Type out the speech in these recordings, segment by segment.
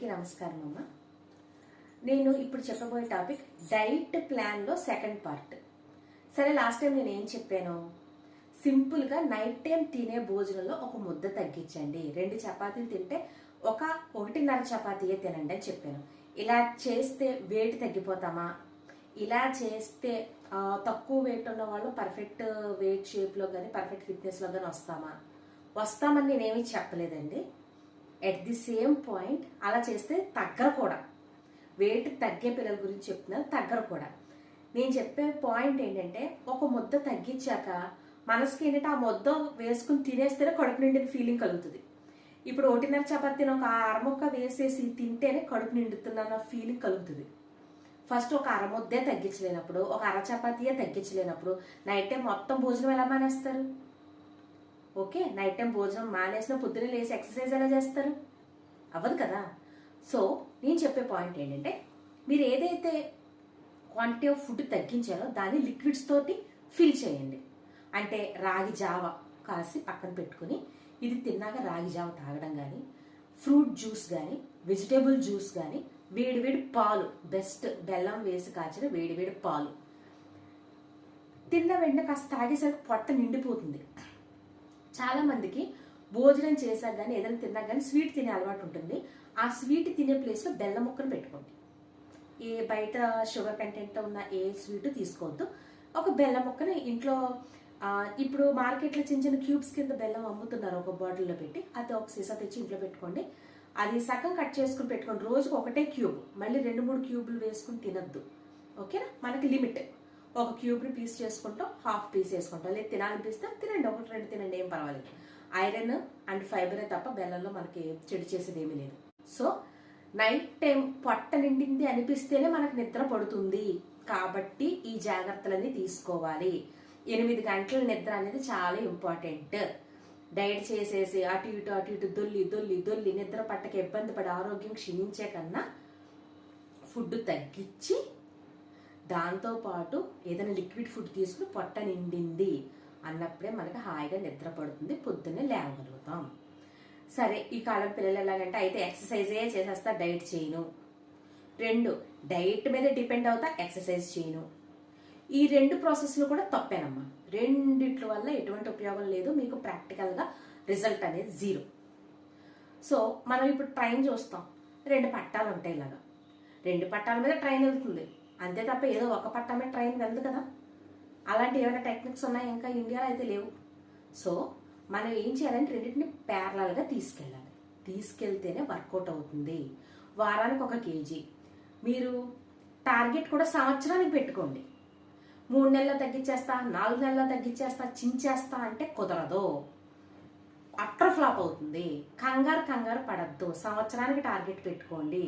అందరికీ నమస్కారం అమ్మ. నేను ఇప్పుడు చెప్పబోయే టాపిక్ డైట్ ప్లాన్లో సెకండ్ పార్ట్. సరే, లాస్ట్ టైం నేను ఏం చెప్పాను? సింపుల్గా నైట్ టైం తినే భోజనంలో ఒక ముద్ద తగ్గించండి. 2 చపాతీలు తింటే 1.5 చపాతీయే తినండి అని చెప్పాను. ఇలా చేస్తే వెయిట్ తగ్గిపోతామా? ఇలా చేస్తే తక్కువ వెయిట్ ఉన్న వాళ్ళు పర్ఫెక్ట్ వెయిట్ షేప్లో కానీ పర్ఫెక్ట్ ఫిట్నెస్లో కానీ వస్తామని నేనేమీ చెప్పలేదండి. ఎట్ ది సేమ్ పాయింట్ అలా చేస్తే తగ్గరు కూడా. వెయిట్ తగ్గే పిల్లల గురించి చెప్తున్నాను, తగ్గరు కూడా. నేను చెప్పే పాయింట్ ఏంటంటే, ఒక ముద్ద తగ్గించాక మనసుకి ఏంటంటే ఆ ముద్ద వేసుకుని తినేస్తేనే కడుపు నిండిన ఫీలింగ్ కలుగుతుంది. ఇప్పుడు 1.5 చపాతీని ఒక అరముక్క వేసేసి తింటేనే కడుపు నిండుతున్న ఫీలింగ్ కలుగుతుంది. ఫస్ట్ ఒక అరముద్దే తగ్గించలేనప్పుడు, ఒక అర చపాతీయే తగ్గించలేనప్పుడు నైట్ టైం మొత్తం భోజనం ఎలా మానేస్తారు? ఓకే, నైట్ టైం భోజనం మానేసిన పొద్దున లేసి ఎక్సర్సైజ్ ఎలా చేస్తారు? అవ్వదు కదా. సో నేను చెప్పే పాయింట్ ఏంటంటే, మీరు ఏదైతే క్వాంటిటీ ఆఫ్ ఫుడ్ తగ్గించారో దాన్ని లిక్విడ్స్ తోటి ఫిల్ చేయండి. అంటే రాగి జావ కాసి పక్కన పెట్టుకుని ఇది తిన్నాక రాగి జావ తాగడం కానీ, ఫ్రూట్ జ్యూస్ కానీ, వెజిటేబుల్ జ్యూస్ కానీ, వేడివేడి పాలు, బెస్ట్ బెల్లం వేసి కాచిన వేడివేడి పాలు తిన్న వెంటనే కాస్త తాగేసరికి పొట్ట నిండిపోతుంది. చాలా మందికి భోజనం చేశాక కానీ ఏదైనా తిన్నాక కానీ స్వీట్ తినే అలవాటు ఉంటుంది. ఆ స్వీట్ తినే ప్లేస్లో బెల్లం ముక్కను పెట్టుకోండి. ఏ బయట షుగర్ కంటెంట్తో ఉన్న ఏ స్వీట్ తీసుకోవద్దు. ఒక బెల్లం ముక్కని ఇంట్లో ఇప్పుడు మార్కెట్లో చిన్న చిన్న క్యూబ్స్ కింద బెల్లం అమ్ముతున్నారు, ఒక బాటిల్లో పెట్టి. అది ఒక సీసా తెచ్చి ఇంట్లో పెట్టుకోండి. అది సగం కట్ చేసుకుని పెట్టుకోండి. రోజుకు ఒకటే క్యూబ్, మళ్ళీ 2-3 క్యూబులు వేసుకుని తినద్దు. ఓకేనా? మనకి లిమిట్. ఒక క్యూబ్ని పీస్ చేసుకుంటాం, హాఫ్ పీస్ వేసుకుంటాం. లేదు తినాలనిపిస్తే తినండి, 1-2 తినండి, ఏం పర్వాలేదు. ఐరన్ అండ్ ఫైబరే తప్ప బెల్లంలో మనకి చెడు చేసేది ఏమీ లేదు. సో నైట్ టైం పొట్ట నిండింది అనిపిస్తేనే మనకు నిద్ర పడుతుంది. కాబట్టి ఈ జాగ్రత్తలన్నీ తీసుకోవాలి. 8 గంటల నిద్ర అనేది చాలా ఇంపార్టెంట్. డైట్ చేసేసి అటు ఇటు దొల్లి నిద్ర పట్టక ఇబ్బంది పడి ఆరోగ్యం క్షీణించే కన్నా ఫుడ్ తగ్గించి దాంతోపాటు ఏదైనా లిక్విడ్ ఫుడ్ తీసుకుని పొట్ట నిండింది అన్నప్పుడే మనకి హాయిగా నిద్ర పడుతుంది, పొద్దున్నే లేవగలుగుతాం. సరే, ఈ కాలం పిల్లలు ఎలాగంటే అయితే ఎక్సర్సైజే చేసేస్తా, డైట్ చేయను. 2 డైట్ మీద డిపెండ్ అవుతా, ఎక్సర్సైజ్ చేయను. ఈ 2 ప్రాసెస్లు కూడా తప్పేనమ్మా. రెండిట్ల వల్ల ఎటువంటి ఉపయోగం లేదు, మీకు ప్రాక్టికల్గా రిజల్ట్ అనేది 0. సో మనం ఇప్పుడు ట్రైన్ చూస్తాం, 2 పట్టాలు ఉంటాయి. ఇలాగా 2 పట్టాల మీద ట్రైన్ వెళ్తుంది అంతే తప్ప ఏదో ఒక పట్టా మీద ట్రైన్ వెళ్ళదు కదా. అలాంటి ఏమైనా టెక్నిక్స్ ఉన్నాయి? ఇంకా ఇండియాలో అయితే లేవు. సో మనం ఏం చేయాలంటే రెండింటిని ప్యారలల్గా తీసుకెళ్తేనే వర్కౌట్ అవుతుంది. వారానికి 1 కేజీ. మీరు టార్గెట్ కూడా సంవత్సరానికి పెట్టుకోండి. 3 నెలల్లో తగ్గించేస్తా, 4 నెలల్లో తగ్గించేస్తా, చించేస్తా అంటే కుదరదు, అట్టర్ ఫ్లాప్ అవుతుంది. కంగారు పడద్దు. సంవత్సరానికి టార్గెట్ పెట్టుకోండి.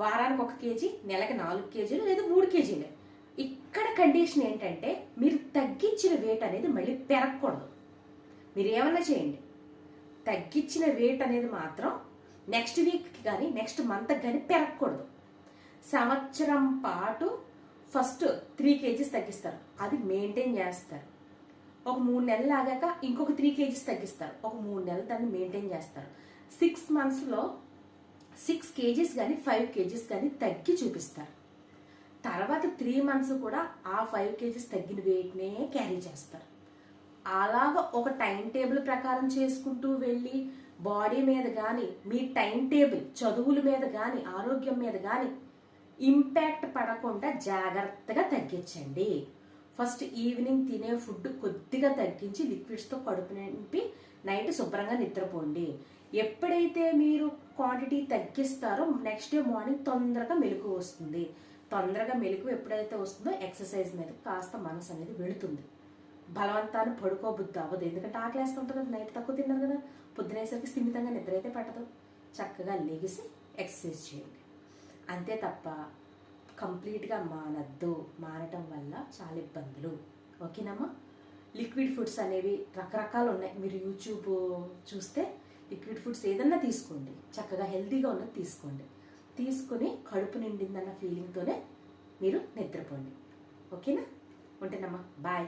వారానికి 1 కేజీ, నెలకి 4 కేజీలు లేదా 3 కేజీలే. ఇక్కడ కండిషన్ ఏంటంటే, మీరు తగ్గించిన వెయిట్ అనేది మళ్ళీ పెరగకూడదు. మీరు ఏమన్నా చేయండి, తగ్గించిన వెయిట్ అనేది మాత్రం నెక్స్ట్ వీక్కి కానీ నెక్స్ట్ మంత్కి కానీ పెరగకూడదు. సంవత్సరం పాటు ఫస్ట్ 3 కేజీస్ తగ్గిస్తారు, అది మెయింటైన్ చేస్తారు. ఒక 3 నెలలు ఆగాక ఇంకొక 3 కేజీస్ తగ్గిస్తారు, ఒక 3 నెలలు దాన్ని మెయింటైన్ చేస్తారు. 6 మంత్స్లో 6 కేజీస్ కానీ 5 కేజీస్ కానీ తగ్గి చూపిస్తారు. తర్వాత 3 మంత్స్ కూడా ఆ 5 కేజీస్ తగ్గిన వెయిట్నే క్యారీ చేస్తారు. అలాగా ఒక టైం టేబుల్ ప్రకారం చేసుకుంటూ వెళ్ళి బాడీ మీద కానీ, మీ టైం టేబుల్ చదువుల మీద కానీ, ఆరోగ్యం మీద కానీ ఇంపాక్ట్ పడకుండా జాగ్రత్తగా తగ్గించండి. ఫస్ట్ ఈవినింగ్ తినే ఫుడ్ కొద్దిగా తగ్గించి లిక్విడ్స్తో కడుపు నింపి నైట్ శుభ్రంగా నిద్రపోండి. ఎప్పుడైతే మీరు క్వాంటిటీ తగ్గిస్తారో నెక్స్ట్ డే మార్నింగ్ తొందరగా మెలకు వస్తుంది. తొందరగా మెలకు ఎప్పుడైతే వస్తుందో ఎక్సర్సైజ్ మీద కాస్త మనసు అనేది వెళుతుంది. బలవంతాన్ని పడుకోబుద్ధి అవ్వదు, ఎందుకంటే ఆకలేస్తుంటుంది కదా, నైట్ తక్కువ తిన్నారు కదా. పొద్దునేసరికి స్థిమితంగా నిద్ర అయితే పట్టదు. చక్కగా లెగిసి ఎక్సర్సైజ్ చేయండి. అంతే తప్ప కంప్లీట్గా మానద్దు. మానటం వల్ల చాలా ఇబ్బందులు. ఓకేనమ్మా? లిక్విడ్ ఫుడ్స్ అనేవి రకరకాలు ఉన్నాయి. మీరు యూట్యూబ్ చూస్తే లిక్విడ్ ఫుడ్స్ ఏదన్నా తీసుకోండి, చక్కగా హెల్తీగా ఉన్నది తీసుకోండి. తీసుకుని కడుపు నిండిందన్న ఫీలింగ్తోనే మీరు నిద్రపోండి. ఓకేనా? ఉంటేనమ్మా, బాయ్.